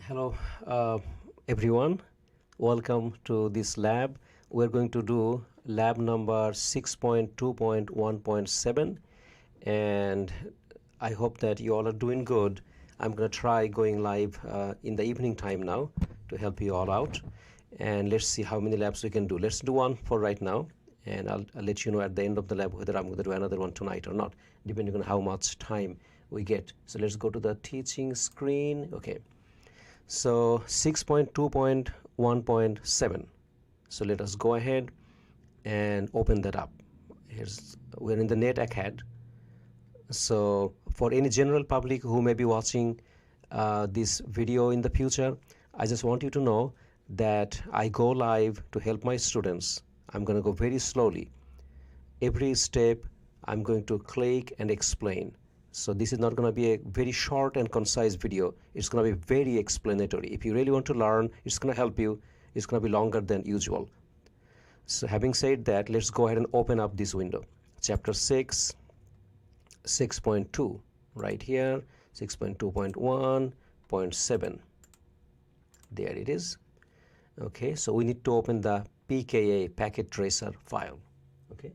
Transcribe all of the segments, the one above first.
Hello, everyone. Welcome to this lab. We're going to do lab number 6.2.1.7, and I hope that you all are doing good. I'm going to try going live in the evening time now to help you all out, and let's see how many labs we can do. Let's do one for right now, and I'll let you know at the end of the lab whether I'm going to do another one tonight or not, depending on how much time we get. So let's go to the teaching screen. Okay. So 6.2.1.7. So let us go ahead and open that up. We're in the Net Acad. So for any general public who may be watching this video in the future, I just want you to know that I go live to help my students. I'm going to go very slowly. Every step I'm going to click and explain. So this is not going to be a very short and concise video. It's going to be very explanatory. If you really want to learn, it's going to help you. It's going to be longer than usual. So having said that, let's go ahead and open up this window. Chapter 6, 6.2, right here, 6.2.1.7. There it is. Okay, so we need to open the PKA, packet tracer file. Okay.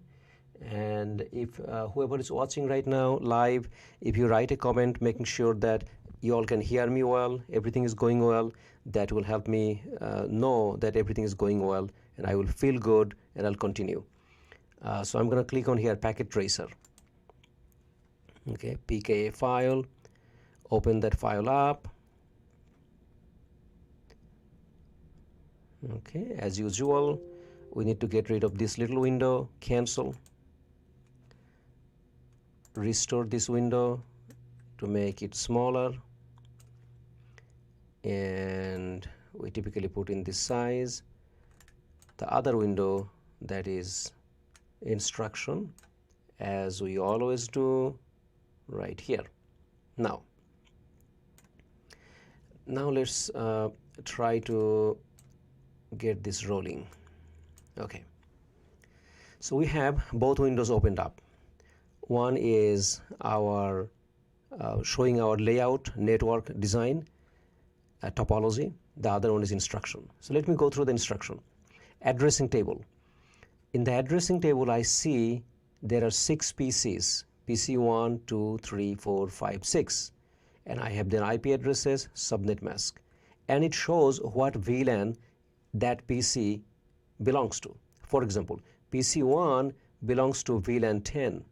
And if whoever is watching right now live, if you write a comment making sure that you all can hear me well, everything is going well, that will help me know that everything is going well, and I will feel good and I'll continue. So I'm going to click on here, packet tracer. Okay, PKA file, open that file up. Okay, as usual, we need to get rid of this little window, cancel. Restore this window to make it smaller, and we typically put in this size. The other window, that is instruction, as we always do, right here. Now let's try to get this rolling. Okay, so we have both windows opened up. One is our showing our layout, network design, topology. The other one is instruction. So let me go through the instruction. Addressing table. In the addressing table, I see there are 6 PCs. PC 1, 2, 3, 4, 5, 6. And I have their IP addresses, subnet mask. And it shows what VLAN that PC belongs to. For example, PC 1 belongs to VLAN 10.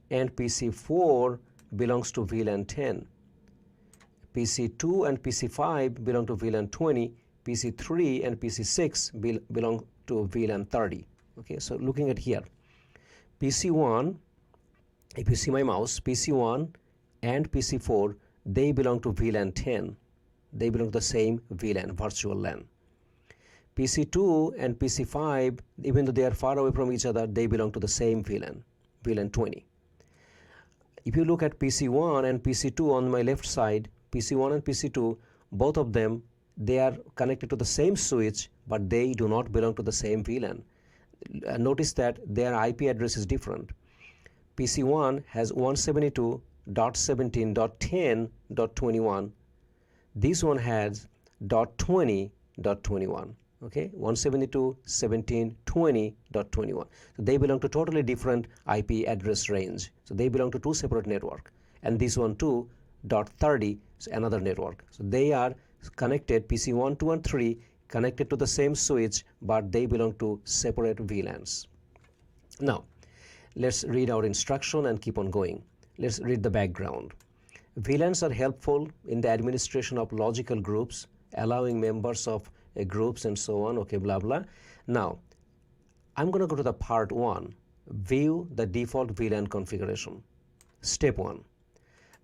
And PC4 belongs to VLAN 10. PC2 and PC5 belong to VLAN 20. PC3 and PC6 belong to VLAN 30. Okay, so looking at here, PC1, if you see my mouse, PC1 and PC4, they belong to VLAN 10. They belong to the same VLAN, virtual LAN. PC2 and PC5, even though they are far away from each other, they belong to the same VLAN, VLAN 20. If you look at PC1 and PC2 on my left side, PC1 and PC2, both of them, they are connected to the same switch, but they do not belong to the same VLAN. Notice that their IP address is different. PC1 has 172.17.10.21. This one has .20.21. Okay, 172.17.20.21. So they belong to totally different IP address range. So they belong to two separate network. And this one too, .30 is another network. So they are connected, PC1, 2, and 3, connected to the same switch, but they belong to separate VLANs. Now, let's read our instruction and keep on going. Let's read the background. VLANs are helpful in the administration of logical groups, allowing members of groups and so on, okay, blah, blah. Now, I'm going to go to the part 1, view the default VLAN configuration. Step 1,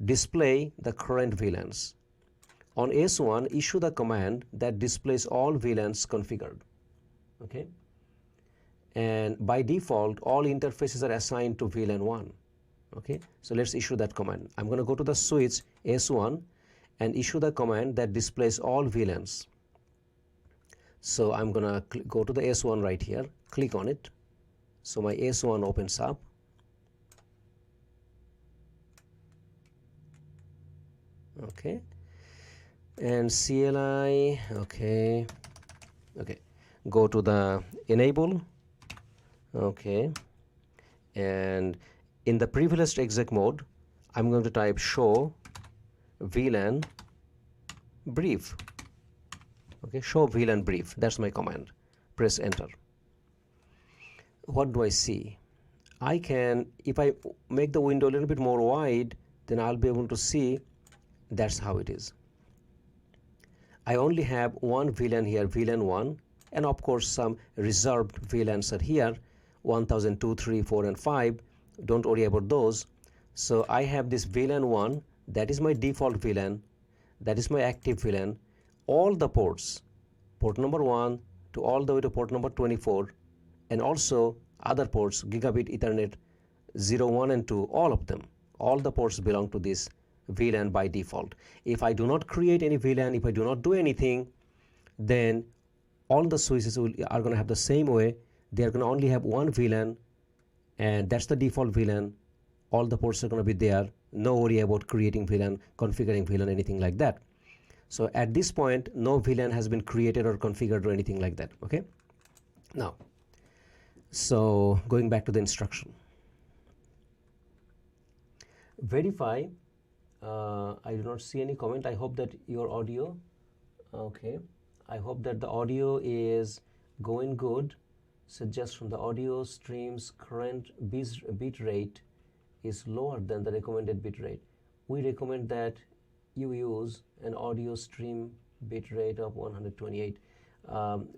display the current VLANs. On S1, issue the command that displays all VLANs configured, okay? And by default, all interfaces are assigned to VLAN 1, okay? So let's issue that command. I'm going to go to the switch S1 and issue the command that displays all VLANs. So I'm going to go to the S1 right here, click on it. So my S1 opens up. Okay. and CLI. Okay, go to the enable. Okay, and in the privileged exec mode I'm going to type show VLAN brief. Okay, show VLAN brief, that's my command. Press enter. What do I see? I can, if I make the window a little bit more wide, then I'll be able to see. That's how it is. I only have one VLAN here, VLAN 1, and of course some reserved VLANs are here, 1002, 3, 4 and 5. Don't worry about those. So I have this VLAN 1, that is my default VLAN, that is my active VLAN. All the ports, port number 1 to all the way to port number 24, and also other ports, gigabit Ethernet 0, 1 and 2, all of them, all the ports belong to this VLAN by default. If I do not create any VLAN, if I do not do anything, then all the switches are going to have the same way. They are going to only have one VLAN, and that's the default VLAN. All the ports are going to be there. No worry about creating VLAN, configuring VLAN, anything like that. So at this point, no VLAN has been created or configured or anything like that. Okay. Now, so going back to the instruction, verify. I do not see any comment. I hope that your audio, okay, I hope that the audio is going good. Suggest from the audio stream's current bit rate is lower than the recommended bit rate. We recommend that you use an audio stream bit rate of 128.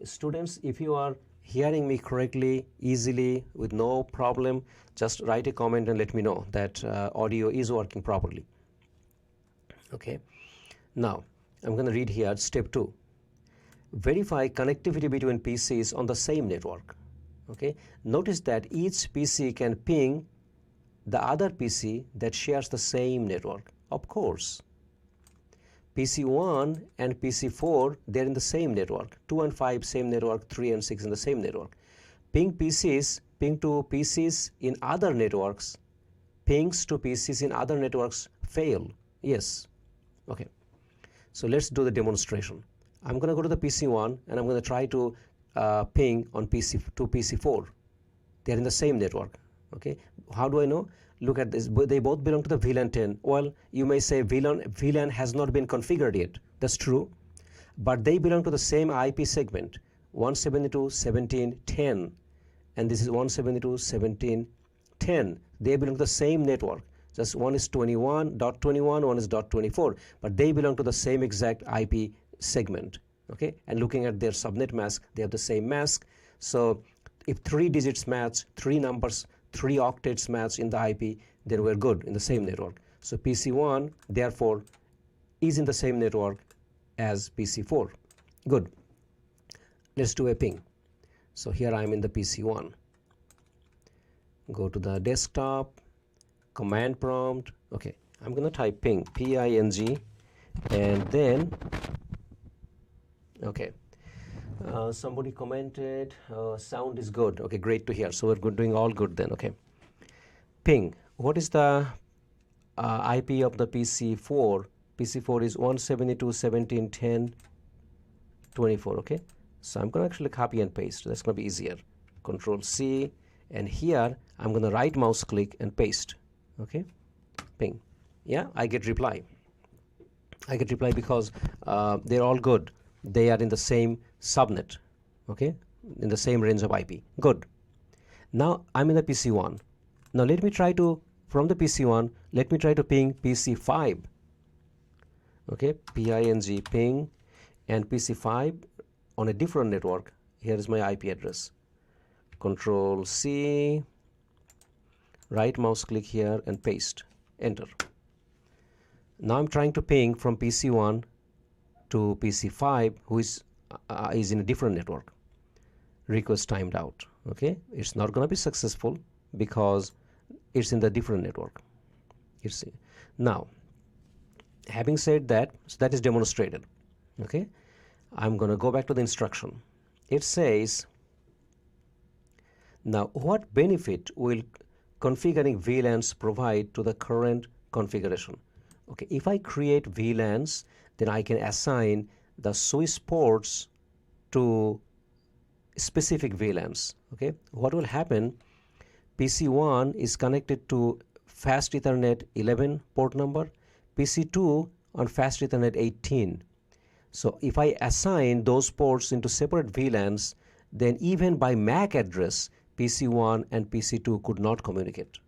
Students, if you are hearing me correctly, easily, with no problem, just write a comment and let me know that audio is working properly. Okay, now I'm going to read here step 2. Verify connectivity between PCs on the same network. Okay, notice that each PC can ping the other PC that shares the same network. Of course, PC 1 and PC 4, they're in the same network. 2 and 5 same network, 3 and 6 in the same network. Ping to PCs in other networks, pings to PCs in other networks fail. Yes. Okay, so let's do the demonstration. I'm going to go to the PC 1 and I'm going to try to ping on PC 4. They're in the same network. Okay, how do I know? Look at this. They both belong to the VLAN 10. Well, you may say VLAN has not been configured yet. That's true, but they belong to the same IP segment, 172.17.10, and this is 172.17.10. They belong to the same network. Just one is 21.21, one is .24, but they belong to the same exact IP segment. Okay, and looking at their subnet mask, they have the same mask. So if 3 digits match, 3 numbers, 3 octets match in the IP, then we're good in the same network. So PC1 therefore is in the same network as PC4. Good. Let's do a ping. So here I am in the PC1. Go to the desktop, command prompt. Okay, I'm going to type ping, P-I-N-G, and then, okay, somebody commented sound is good. Okay, great to hear. So we're doing all good then. Okay, ping. What is the IP of the PC4? PC4 is 172.17.10.24. Okay, so I'm going to actually copy and paste. That's going to be easier. Control C, and here I'm going to right mouse click and paste. Okay, ping. Yeah, I get reply. I get reply because they're all good. They are in the same subnet, okay, in the same range of IP. Good. Now I'm in the PC1. Now let me try to, from the PC1, let me try to ping PC5. Okay, P-I-N-G, ping, and PC5 on a different network. Here is my IP address. Control C, right mouse click here and paste, enter. Now I'm trying to ping from PC1 to PC5, who is in a different network. Request timed out. Okay, it's not going to be successful because it's in the different network. Now, having said that, so that is demonstrated. Okay, I'm going to go back to the instruction. It says, now what benefit will configuring VLANs provide to the current configuration? Okay, if I create VLANs, then I can assign the switch ports to specific VLANs. Okay, what will happen? PC1 is connected to Fast Ethernet 11 port number, PC2 on Fast Ethernet 18. So if I assign those ports into separate VLANs, then even by MAC address, PC1 and PC2 could not communicate.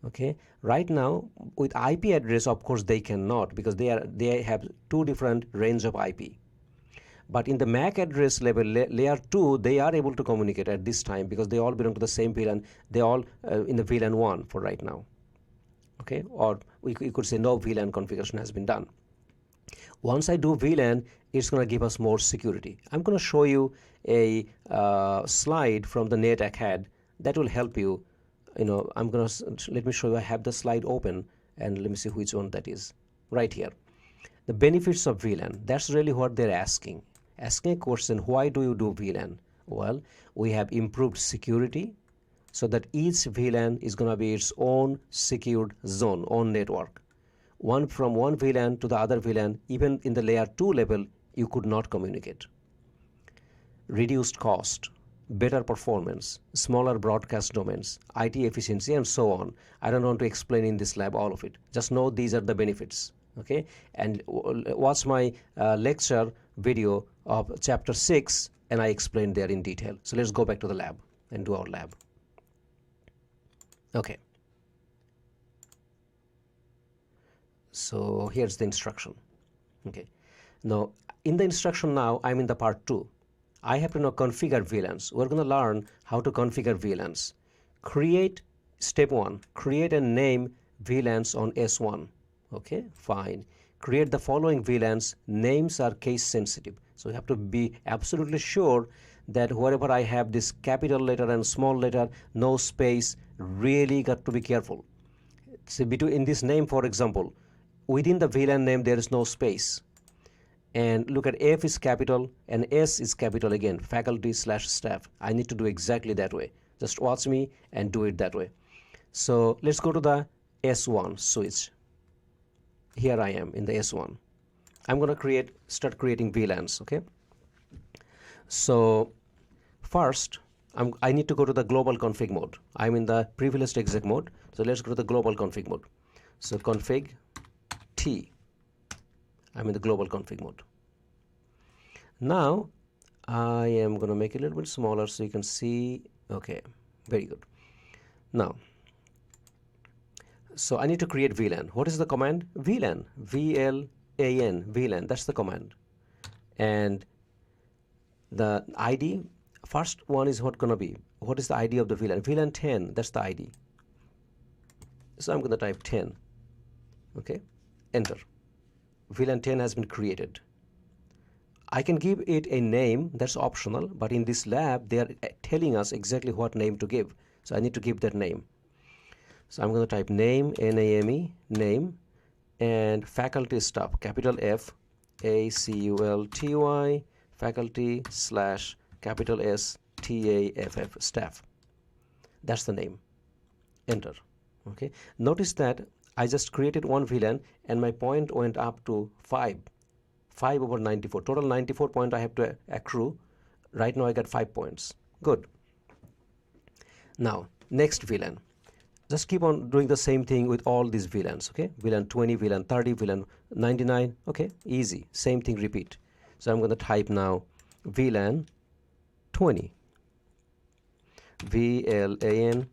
Okay, right now with IP address, of course they cannot, because they have two different range of IP. But in the MAC address level, layer 2, they are able to communicate at this time because they all belong to the same VLAN. They all in the VLAN 1 for right now. Okay, or we could say no VLAN configuration has been done. Once I do VLAN, it's going to give us more security. I'm going to show you a slide from the NetAcad that will help you. I'm going to, let me show you. I have the slide open, and let me see which one that is. Right here. The benefits of VLAN. That's really what they're asking. Asking a question, why do you do VLAN? Well, we have improved security so that each VLAN is going to be its own secured zone, own network. From one VLAN to the other VLAN, even in the layer 2 level, you could not communicate. Reduced cost, better performance, smaller broadcast domains, IT efficiency, and so on. I don't want to explain in this lab all of it. Just know these are the benefits. Okay, and watch my lecture video of chapter 6, and I explained there in detail. So let's go back to the lab and do our lab. Okay. So here's the instruction. Okay. Now in the instruction now, I'm in the part 2. I have to now configure VLANs. We're going to learn how to configure VLANs. Step 1, create and name VLANs on S1. Okay, fine. Create the following VLANs. Names are case sensitive. So you have to be absolutely sure that wherever I have this capital letter and small letter, no space, really got to be careful. So in this name, for example, within the VLAN name, there is no space. And look at F is capital and S is capital again, faculty/staff. I need to do exactly that way. Just watch me and do it that way. So let's go to the S1 switch. Here I am in the S1. I'm going to start creating VLANs. Okay. So first, I need to go to the global config mode. I'm in the privileged exec mode. So let's go to the global config mode. So config T. I'm in the global config mode. Now I am going to make it a little bit smaller so you can see. Okay, very good. Now, so I need to create VLAN. What is the command? VLAN, VLAN, VLAN. That's the command. And the ID, first one is what be? What is the ID of the VLAN? VLAN 10, that's the ID. So I'm going to type 10. Okay, enter. VLAN 10 has been created. I can give it a name, that's optional, but in this lab, they are telling us exactly what name to give. So I need to give that name. So I'm going to type name, N-A-M-E, name, and faculty staff, capital F, A-C-U-L-T-Y, faculty/capital S-T-A-F-F, staff. That's the name. Enter. Okay. Notice that I just created one VLAN and my point went up to 5 over 94. Total 94 points I have to accrue. Right now I got 5 points. Good. Now, next VLAN. Just keep on doing the same thing with all these VLANs. Okay. VLAN 20, VLAN 30, VLAN 99. Okay. Easy. Same thing repeat. So I'm going to type now VLAN 20. VLAN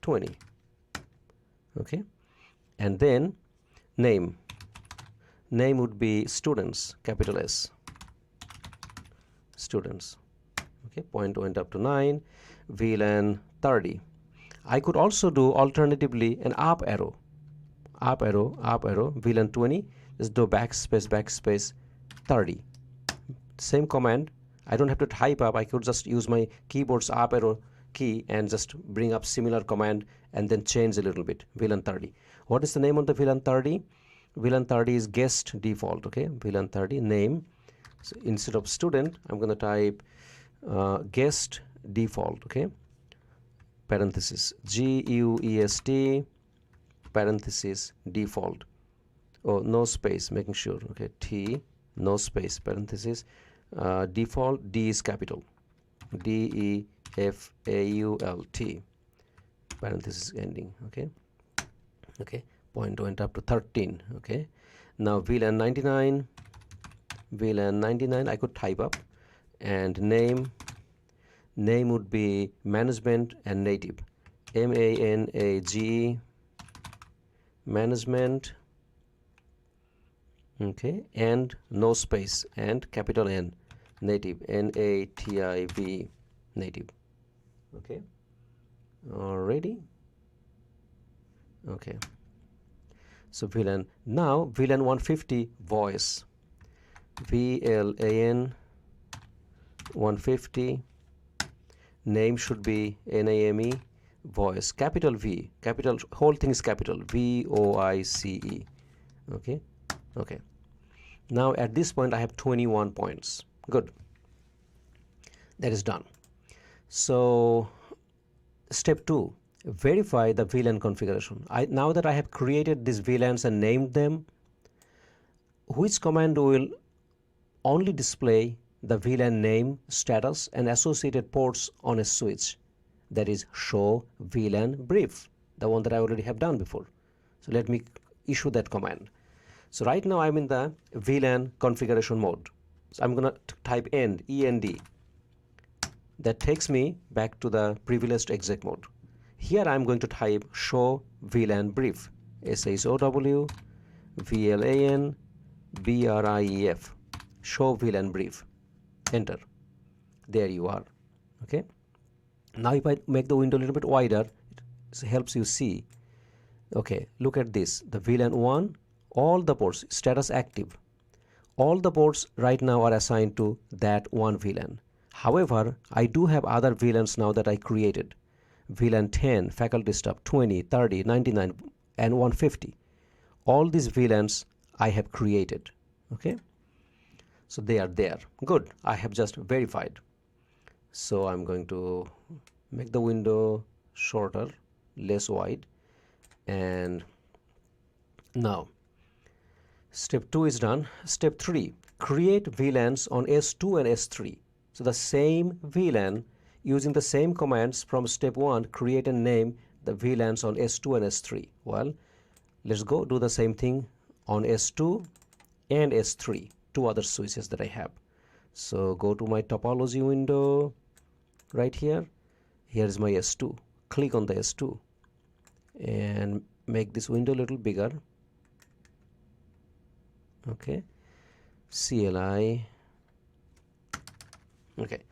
20. Okay. And then name would be students, capital S, students. Okay, point went up to 9. VLAN 30. I could also do alternatively an up arrow, VLAN 20. Just do backspace 30. Same command. I don't have to type up. I could just use my keyboard's up arrow key and just bring up similar command and then change a little bit. VLAN 30. What is the name of the VLAN 30? VLAN 30 is guest default. Okay, VLAN 30 name. So instead of student, I'm going to type guest default. Okay, parenthesis GUEST parenthesis default. oh, no space, making sure, okay, T, no space, parenthesis, default, D is capital, DEFAULT, parenthesis ending, okay, okay, point went up to 13, okay. Now VLAN 99, I could type up, and name would be management and native, MANAGE, management, okay, and no space, and capital N, native, NATIV, native, okay. Already, okay. So VLAN, now VLAN 150 voice, VLAN 150, name should be NAME, voice, capital V, capital, whole thing is capital, VOICE, okay, okay. Now at this point I have 21 points. Good, that is done. So step 2, verify the VLAN configuration. Now that I have created these VLANs and named them, which command will only display the VLAN name, status, and associated ports on a switch? That is show VLAN brief, the one that I already have done before. So let me issue that command. So right now I'm in the VLAN configuration mode. So I'm going to type END, END. That takes me back to the privileged exec mode. Here I'm going to type show VLAN brief, SHOW VLAN BRIEF, show VLAN brief. Enter. There you are. Okay. Now if I make the window a little bit wider, it helps you see. Okay, look at this. The VLAN 1, all the ports, status active. All the ports right now are assigned to that one VLAN. However, I do have other VLANs now that I created. VLAN 10, faculty staff, 20, 30, 99, and 150. All these VLANs I have created. Okay. So they are there. Good. I have just verified. So I'm going to make the window shorter, less wide. And now step 2 is done. Step 3, create VLANs on S2 and S3. So the same VLAN, using the same commands from step 1, create and name the VLANs on S2 and S3. Well, let's go do the same thing on S2 and S3, two other switches that I have. So go to my topology window right here. Here is my S2. Click on the S2 and make this window a little bigger. Okay, CLI. Okay,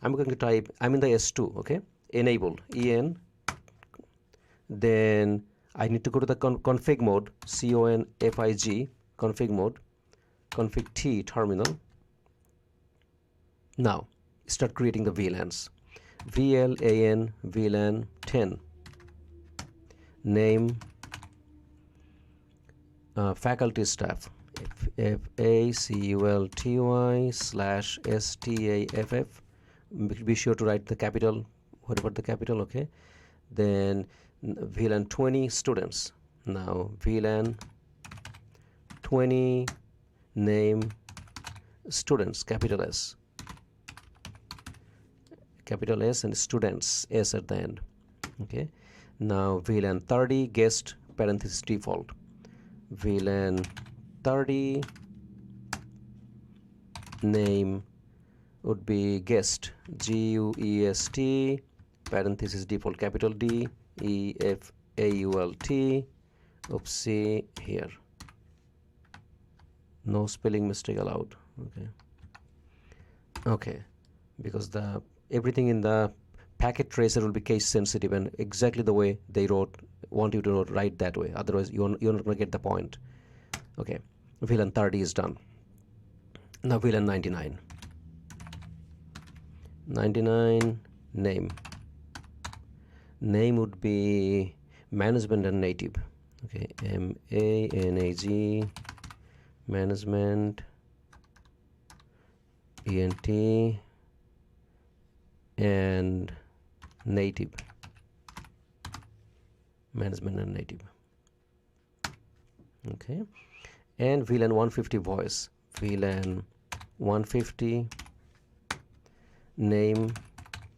I'm going to type, I'm in the S2, okay, enable, EN, then I need to go to the config mode, CONFIG, config mode, config T, terminal. Now, start creating the VLANs. VLAN, VLAN 10, name, faculty staff, FACULTY/STAFF. Be sure to write the capital, whatever the capital, okay. Then VLAN 20, students. Now VLAN 20, name, students, capital S. Capital S and students, S at the end. Okay. Now VLAN 30, guest, parenthesis default. VLAN 30, name would be guest, GUEST, parenthesis default, capital D, EFAULT. Oopsie, here. No spelling mistake allowed. Okay. Okay. Because the everything in the packet tracer will be case sensitive, and exactly the way they want you to write that way. Otherwise, you're not going to get the point. Okay. VLAN 30 is done. Now VLAN 99. 99, name. Name would be management and native. Okay, MANAG, management, ENT, and native. Management and native. Okay, and VLAN 150 voice, VLAN 150 name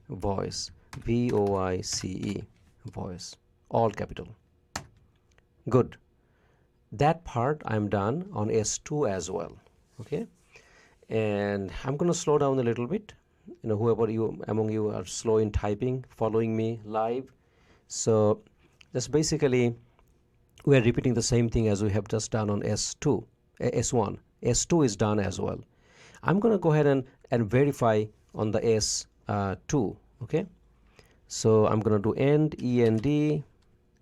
voice, VOICE voice, all capital. Good. That part I'm done on S2 as well. Okay, and I'm going to slow down a little bit. Whoever among you are slow in typing, following me live, so that's basically we are repeating the same thing as we have just done on S2, S1. S2 is done as well. I'm going to go ahead and verify on the S2. Okay, so I'm going to do end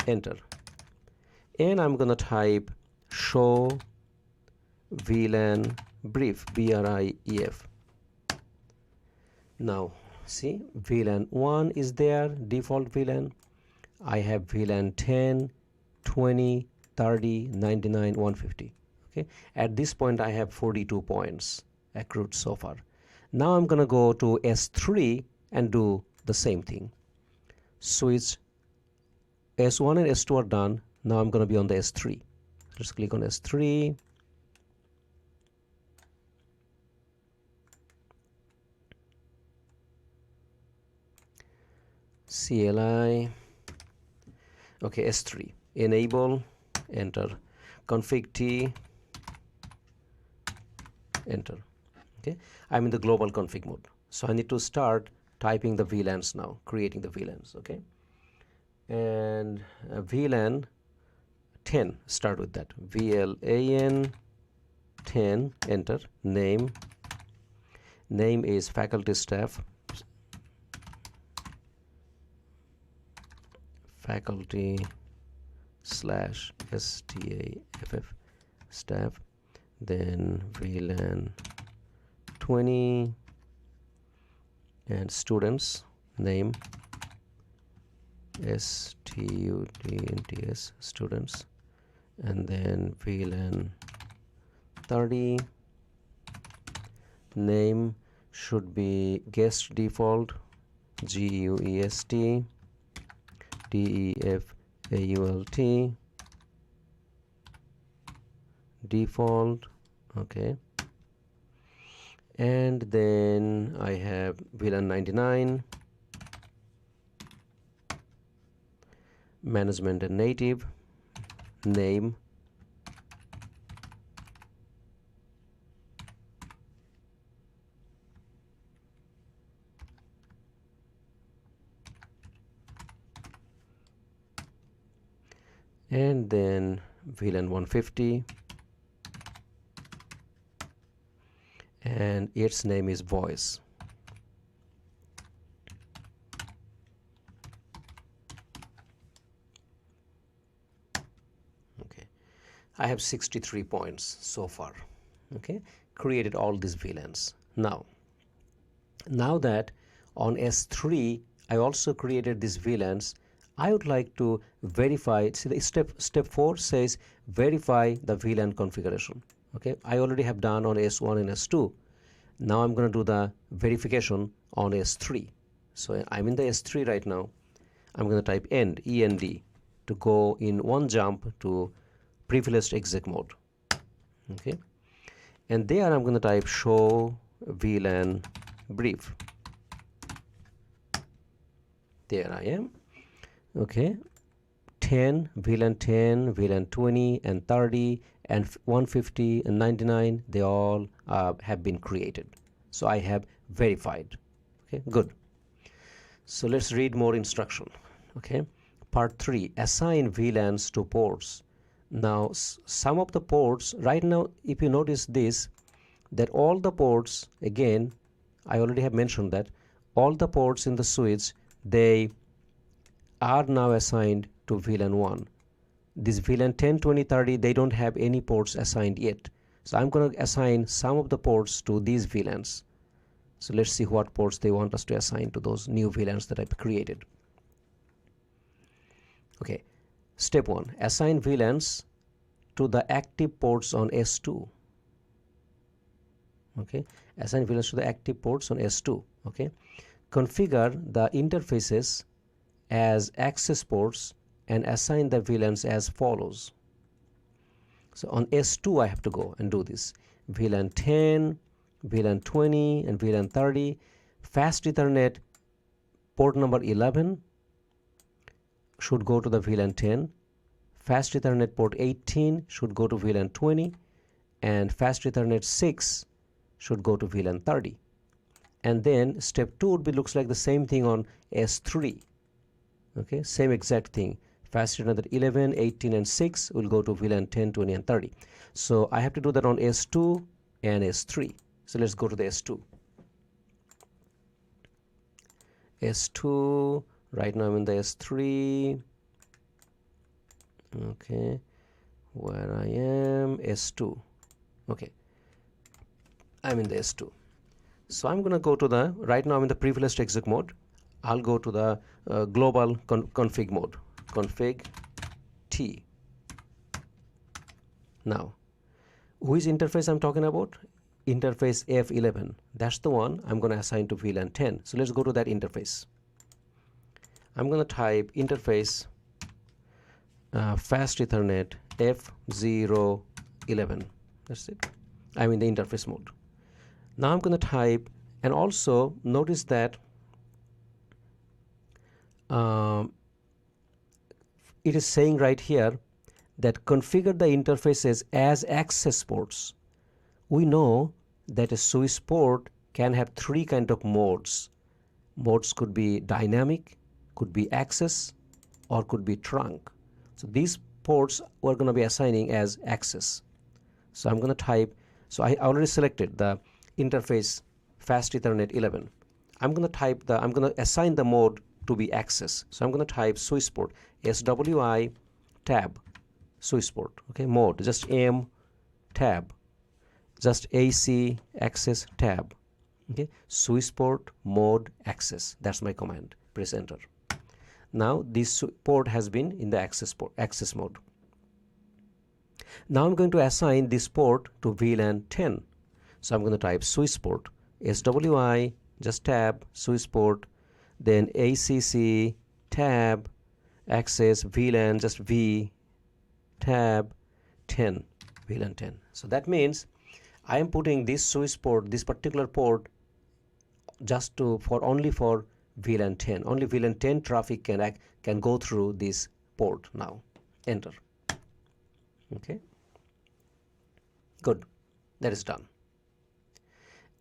enter, and I'm going to type show VLAN brief, BRIEF. Now see, VLAN 1 is there, default VLAN. I have VLAN 10, 20, 30, 99, 150. Okay, at this point I have 42 points accrued so far. Now I'm going to go to S3 and do the same thing. Switch S1 and S2 are done. Now I'm going to be on the S3. Let's click on S3. CLI. Okay, S3. Enable, enter. Config T, enter. Okay, I'm in the global config mode. So I need to start typing the VLANs now, creating the VLANs. Okay, and VLAN 10, start with that. VLAN 10, enter. Name is faculty staff. Faculty /staff staff, then VLAN 20, and students name students students, and then VLAN 30, name should be guest default, GUEST DEFAULT default. Okay, and then I have VLAN 99, management and native, name and then VLAN 150, and its name is voice. Okay, I have 63 points so far. Okay, created all these VLANs. Now that on S3 I also created these VLANs, I would like to verify. See, the step 4 says verify the VLAN configuration. Okay, I already have done on S1 and S2. Now I'm going to do the verification on S3. So I'm in the S3 right now. I'm going to type end to go in one jump to privileged exec mode. Okay, and there I'm going to type show VLAN brief. There I am. Okay, 10, VLAN 10, VLAN 20, and 30, and 150, and 99, they all have been created. So I have verified. Okay, good. So let's read more instruction. Okay, part 3, assign VLANs to ports. Now some of the ports, right now, if you notice this, that all the ports, again, I already have mentioned that all the ports in the switch, they are now assigned to VLAN 1. This VLAN 10, 20, 30, they don't have any ports assigned yet. So I'm going to assign some of the ports to these VLANs. So let's see what ports they want us to assign to those new VLANs that I've created. Okay, step 1, assign VLANs to the active ports on S2. Okay, assign VLANs to the active ports on S2. Okay, configure the interfaces as access ports and assign the VLANs as follows. So on S2 I have to go and do this. VLAN 10, VLAN 20 and VLAN 30. Fast Ethernet port number 11 should go to the VLAN 10. Fast Ethernet port 18 should go to VLAN 20, and Fast Ethernet 6 should go to VLAN 30. And then step 2 would be looks like the same thing on S3. Okay, same exact thing. Fast Ethernet 11, 18 and 6 will go to VLAN 10, 20 and 30. So I have to do that on S2 and S3. So let's go to the S2. S2, right now I'm in the S3. Okay, where I am, S2. Okay, I'm in the S2. So I'm going to go to the, right now I'm in the privileged exec mode. I'll go to the global config mode, config T. Now, which interface I'm talking about? Interface F11. That's the one I'm going to assign to VLAN 10. So let's go to that interface. I'm going to type interface Fast Ethernet F011. That's it. I'm in the interface mode. Now I'm going to type, and also notice that it is saying right here that configure the interfaces as access ports. We know that a Swiss port can have three kind of modes. Modes could be dynamic, could be access, or could be trunk. So these ports we're going to be assigning as access. So I'm going to type, so I already selected the interface Fast Ethernet 11. I'm going to assign the mode to be access. So I'm going to type Swiss port, SWI tab, Swiss port, okay, mode, just M tab, just AC access tab, okay, Swiss port mode access. That's my command. Press enter. Now this port has been in the access mode. Now I'm going to assign this port to VLAN 10. So I'm going to type Swiss port, SWI, just tab, Swiss port, then ACC tab, access, VLAN, just V, tab, 10, VLAN 10. So that means I am putting this Swiss port, this particular port, just only for VLAN 10. Only VLAN 10 traffic can go through this port now. Enter. Okay. Good. That is done.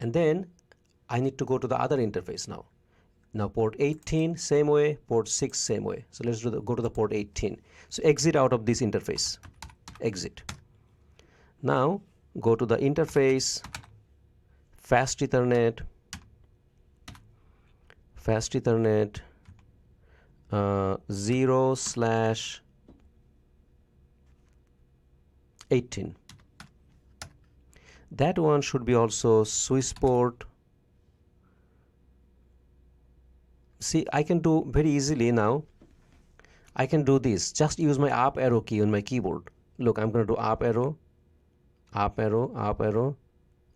And then I need to go to the other interface now. Now port 18 same way, port 6 same way. So let's go to the port 18. So exit out of this interface. Exit. Now go to the interface Fast Ethernet 0/18. That one should be also Swiss port. See, I can do very easily now. I can do this. Just use my up arrow key on my keyboard. Look, I'm going to do up arrow, up arrow, up arrow,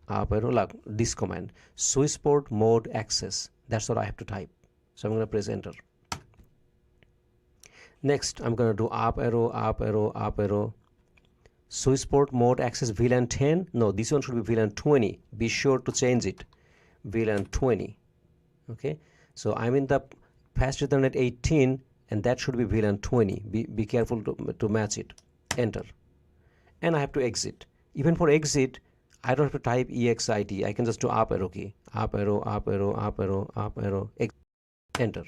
up arrow. Look, this command, Swiss port mode access. That's what I have to type. So I'm going to press enter. Next, I'm going to do up arrow, up arrow, up arrow. Swiss port mode access VLAN 10. No, this one should be VLAN 20. Be sure to change it. VLAN 20. Okay. So I'm in the Fast Ethernet 18, and that should be VLAN 20. Be careful to match it. Enter. And I have to exit. Even for exit, I don't have to type EXIT. I can just do up arrow key. Up arrow, up arrow, up arrow, up arrow. Enter.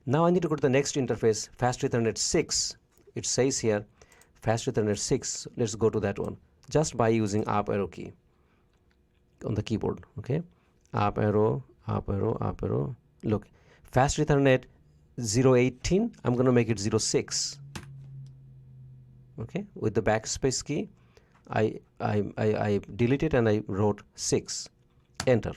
Now I need to go to the next interface, Fast Ethernet 6. It says here, Fast Ethernet 6. Let's go to that one. Just by using up arrow key on the keyboard. Okay. Up arrow, up arrow, up arrow. Look, Fast Ethernet 0/18. I'm going to make it 0/6. Okay. With the backspace key, I delete it and I wrote 6. Enter.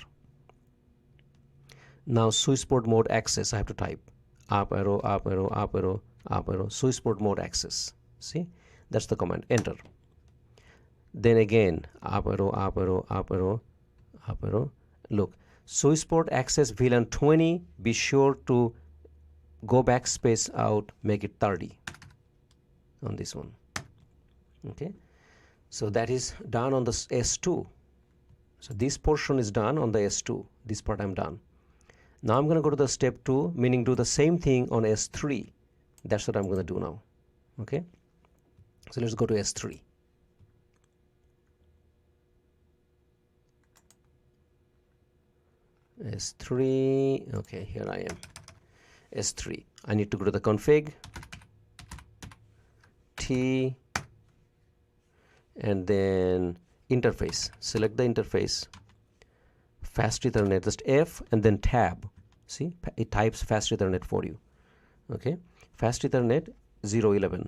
Now Swiss port mode access I have to type. Up arrow, up arrow, up arrow, up arrow. Swiss port mode access. See? That's the command. Enter. Then again, up arrow, up arrow, up arrow, up arrow. Look, Swiss port access VLAN 20. Be sure to go backspace out, make it 30 on this one. Okay. So that is done on the S2. So this portion is done on the S2. This part I'm done. Now I'm going to go to the step 2, meaning do the same thing on S3. That's what I'm going to do now. Okay. So let's go to S3. S3. Okay, here I am. S3. I need to go to the config, T, and then interface. Select the interface. Fast Ethernet, just F and then tab. See, it types Fast Ethernet for you. Okay, Fast Ethernet 011.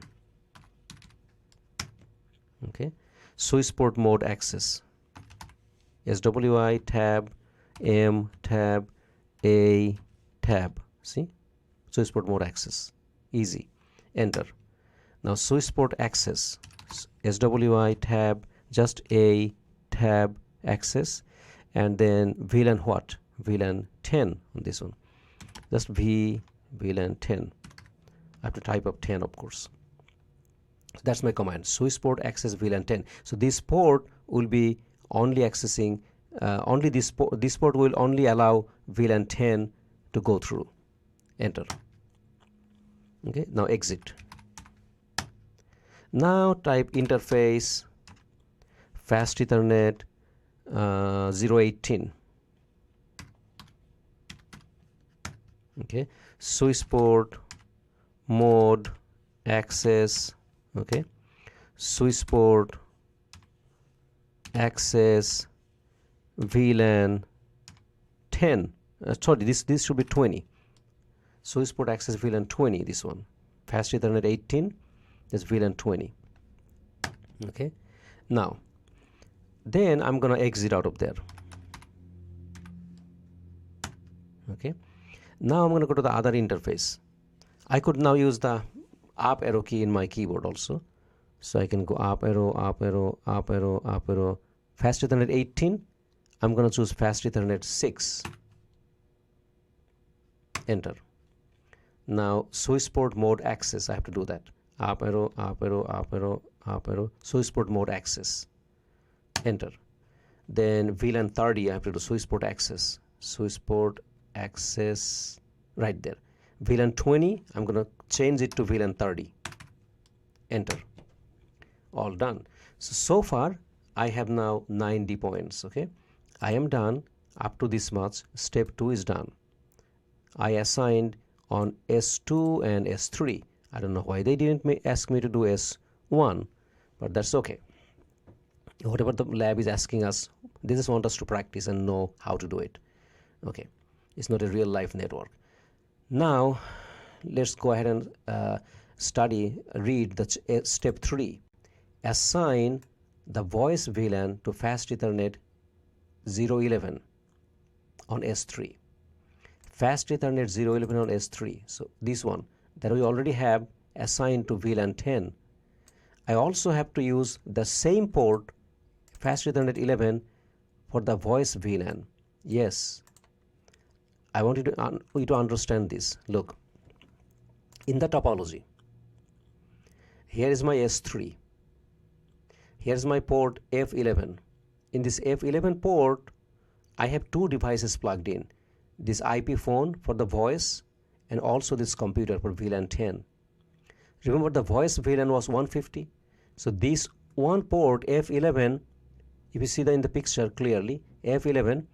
Okay, switch port mode access. SWI tab, M tab, A tab. See, switch port mode access. Easy. Enter. Now switch port access. SWI tab, just A tab access, and then VLAN what? VLAN 10 on this one. Just VLAN 10. I have to type up 10, of course. So that's my command. Switch port access VLAN 10. So this port will be only accessing only this port will only allow VLAN 10 to go through. Enter. Okay, now exit. Now type interface Fast Ethernet 018. Okay, switch port mode access. Okay, switch port access VLAN 10. Sorry, this should be 20. Switch port access VLAN 20. This one, Fast Ethernet 18. That's VLAN 20. Okay, now then I'm gonna exit out of there. Okay, now I'm gonna go to the other interface. I could now use the up arrow key in my keyboard also, so I can go up arrow, up arrow, up arrow, up arrow. Fast Ethernet 18. I'm gonna choose Fast Ethernet 6. Enter. Now switch port mode access. I have to do that. Up arrow, up arrow, up arrow, up arrow. Switch port mode access. Enter. Then VLAN 30. I have to do switch port access. Switch port access right there. VLAN 20. I'm gonna change it to VLAN 30. Enter. All done. So far I have now 90 points. Okay, I am done up to this much. Step 2 is done. I assigned on S2 and S3. I don't know why they didn't ask me to do S1, but that's okay. Whatever the lab is asking us, they just want us to practice and know how to do it. Okay, it's not a real life network. Now let's go ahead and read the step 3. Assign the voice VLAN to Fast Ethernet 011 on S3. Fast Ethernet 011 on S3. So this one that we already have assigned to VLAN 10. I also have to use the same port Fast Ethernet 11 for the voice VLAN. Yes, I want you to understand this. Look, in the topology, here is my S3. Here's my port F11. In this F11 port, I have two devices plugged in. This IP phone for the voice and also this computer for VLAN 10. Remember the voice VLAN was 150. So this one port F11, if you see in the picture clearly, F11,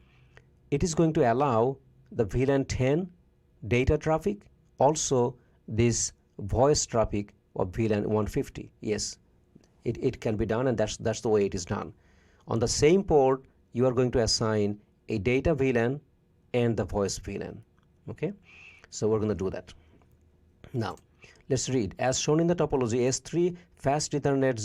it is going to allow the VLAN 10 data traffic, also this voice traffic of VLAN 150. Yes, it can be done, and that's the way it is done. On the same port, you are going to assign a data VLAN and the voice VLAN. Okay, so we're going to do that. Now let's read. As shown in the topology, S3 Fast Ethernet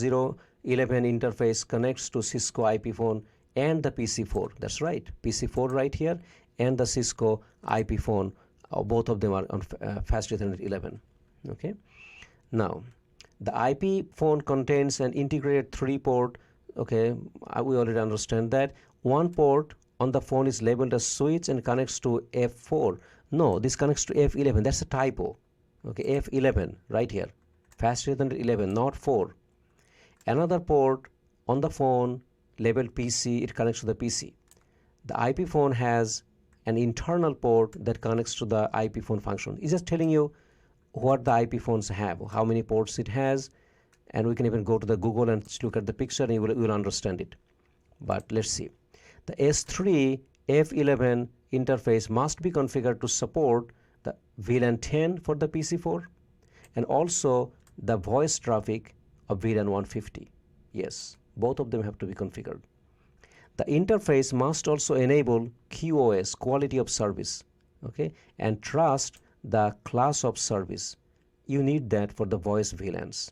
011 interface connects to Cisco IP phone and the PC4. That's right, PC4 right here and the Cisco IP phone. Both of them are on Fast Ethernet 11. Okay, now the IP phone contains an integrated 3-port. Okay, we already understand that. One port on the phone is labeled as switch and connects to F4. No, this connects to F11. That's a typo. Okay, F11 right here. Fast Ethernet 11, not 4. Another port on the phone labeled PC, it connects to the PC. The IP phone has an internal port that connects to the IP phone function. It's just telling you what the IP phones have, how many ports it has, and we can even go to the Google and look at the picture and you will understand it. But let's see. The S3 F11 interface must be configured to support the VLAN 10 for the PC4 and also the voice traffic of VLAN 150. Yes, both of them have to be configured. The interface must also enable QoS, quality of service, okay, and trust the class of service. You need that for the voice VLANs.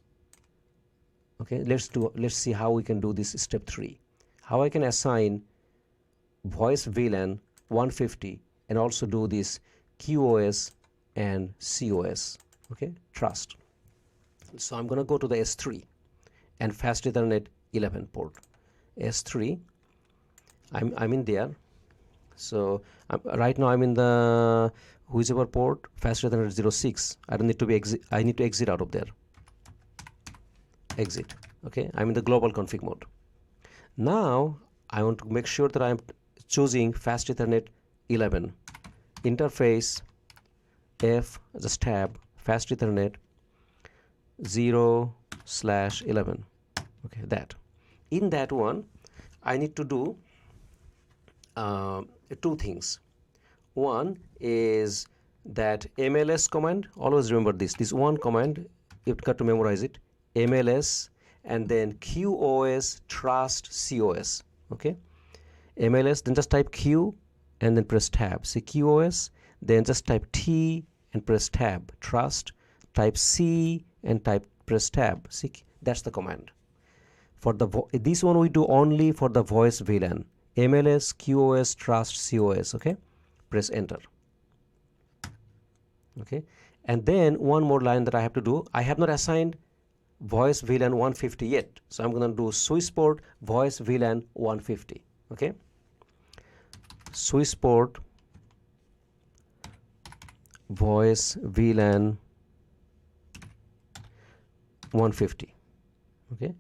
Okay, let's see how we can do this step 3. How I can assign voice VLAN 150 and also do this QoS and COS. Okay, trust. So I'm going to go to the S3 and Fastethernet 11 port. S3, I'm in there. So right now I'm in the whichever port, Fastethernet 06. I don't need to be I need to exit out of there. Exit. Okay, I'm in the global config mode. Now I want to make sure that I'm choosing Fastethernet 11 interface F, just tab Fastethernet 0/11. Okay, that. In that one, I need to do two things. One is that MLS command. Always remember this one command, you've got to memorize it. MLS and then QoS trust COS. Okay, MLS, then just type Q and then press tab. See QoS, then just type T and press tab. Trust, type C and press tab. See, that's the command. For this one we do only for the voice VLAN. MLS QoS trust COS. Okay, press enter. Okay, and then one more line that I have to do. I have not assigned voice VLAN 150 yet, so I'm going to do Swissport voice VLAN 150. Okay, Swissport voice VLAN 150. Okay,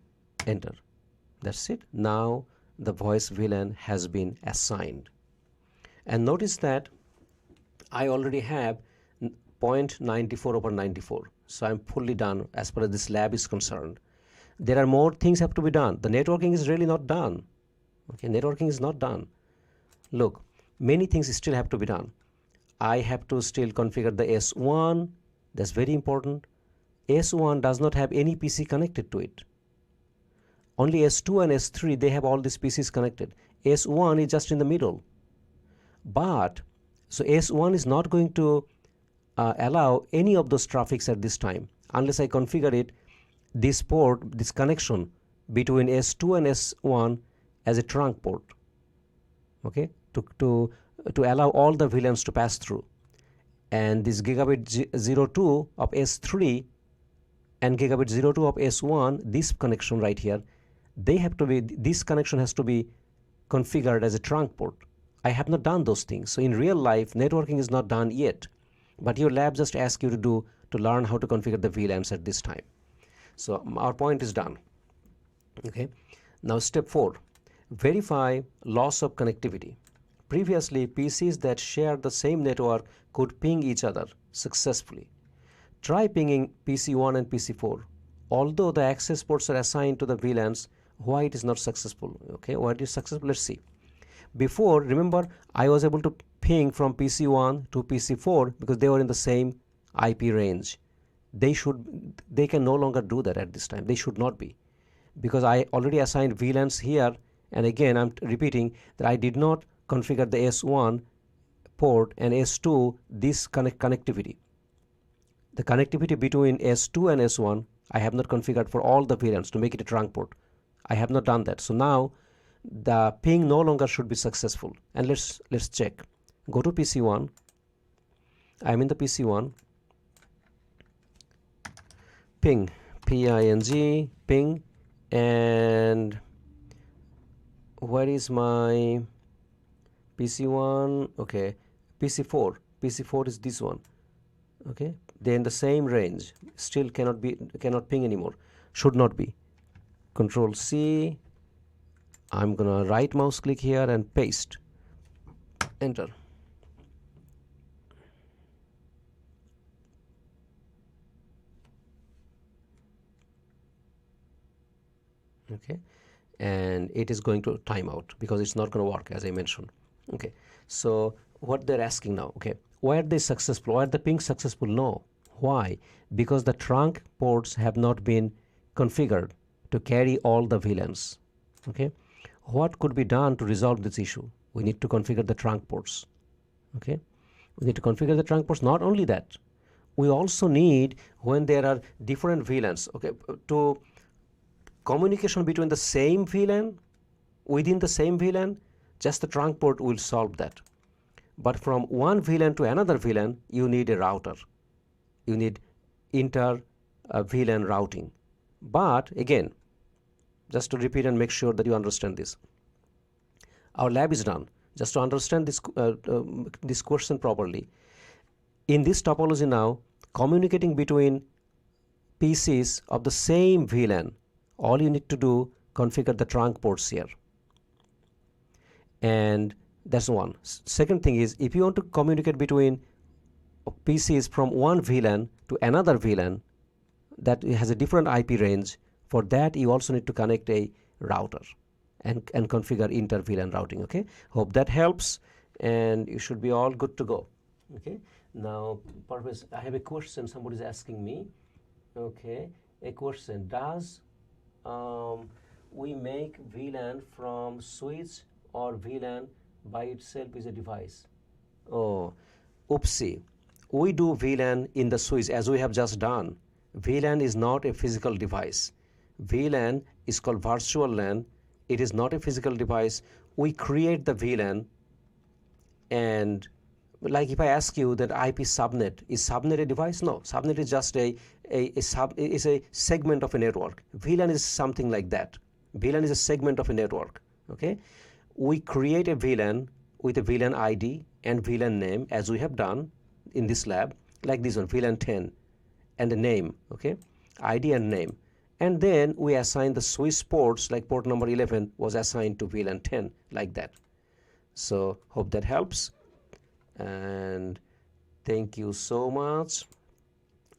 enter. That's it. Now the voice VLAN has been assigned, and notice that I already have 0.94/94, so I'm fully done as far as this lab is concerned. There are more things have to be done. The networking is really not done. Okay, networking is not done. Look, many things still have to be done. I have to still configure the S1. That's very important. S1 does not have any PC connected to it. Only S2 and S3, they have all these PCs connected. S1 is just in the middle. But, so S1 is not going to allow any of those traffics at this time unless I configure it, this port, this connection between S2 and S1 as a trunk port. Okay, to allow all the VLANs to pass through. And this gigabit 02 of S3 and gigabit 02 of S1, this connection right here, they have to be, this connection has to be configured as a trunk port. I have not done those things. So in real life, networking is not done yet. But your lab just asks you to learn how to configure the VLANs at this time. So our point is done. Okay. Now step 4, verify loss of connectivity. Previously, PCs that share the same network could ping each other successfully. Try pinging PC1 and PC4. Although the access ports are assigned to the VLANs, why it is not successful? Okay, why it is successful? Let's see. Before, remember, I was able to ping from PC1 to PC4 because they were in the same IP range. They can no longer do that at this time. They should not be, because I already assigned VLANs here, and again I'm repeating that I did not configure the S1 port and S2 this connectivity. The connectivity between S2 and S1 I have not configured for all the VLANs to make it a trunk port. I have not done that. So now the ping no longer should be successful. And let's check. Go to PC1. I'm in the PC1. Ping, P-I-N-G, ping, and where is my PC1? Okay, PC4. PC4 is this one. Okay, they're in the same range. Still cannot ping anymore. Should not be. Control C, I'm gonna right mouse click here and paste, enter. Okay, and it is going to time out because it's not going to work, as I mentioned. Okay, so what they're asking now, okay, why are they successful? Why are the pings successful? No. Why? Because the trunk ports have not been configured to carry all the VLANs. Okay, what could be done to resolve this issue? We need to configure the trunk ports. Okay, we need to configure the trunk ports. Not only that, we also need, when there are different VLANs, okay, to communication between the same VLAN, within the same VLAN, just the trunk port will solve that. But from one VLAN to another VLAN, you need a router. You need inter VLAN routing. But again, just to repeat and make sure that you understand this, our lab is done. Just to understand this question properly, in this topology now, communicating between PCs of the same VLAN, all you need to do, configure the trunk ports here. And that's one. Second thing is, if you want to communicate between PCs from one VLAN to another VLAN that has a different IP range, for that you also need to connect a router and configure inter VLAN routing. Okay, hope that helps, and you should be all good to go. Okay, now Parvez, I have a question somebody's asking me. Okay, a question: does we make VLAN from switch, or VLAN by itself is a device? Oh, oopsie. We do VLAN in the switch as we have just done. VLAN is not a physical device. VLAN is called virtual LAN. It is not a physical device. We create the VLAN, and like if I ask you that IP subnet, is subnet a device? No, subnet is just a segment of a network. VLAN is something like that. VLAN is a segment of a network. Okay, we create a VLAN with a VLAN ID and VLAN name, as we have done in this lab, like this one, VLAN 10, and a name. Okay, ID and name, and then we assign the switch ports, like port number 11 was assigned to VLAN 10, like that. So hope that helps, and thank you so much.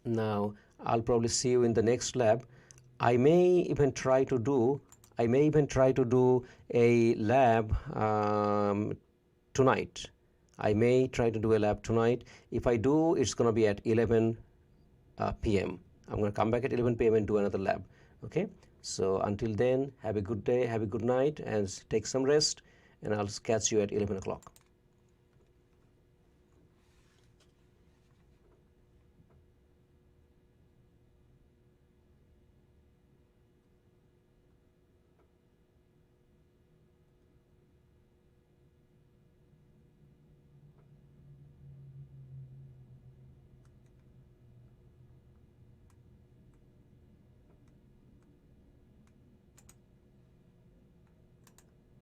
Now I'll probably see you in the next lab. I may even try to do a lab tonight. I may try to do a lab tonight. If I do, it's going to be at 11 p.m. I'm going to come back at 11 p.m. and do another lab. Okay, so until then, have a good day, have a good night, and take some rest, and I'll catch you at 11 o'clock.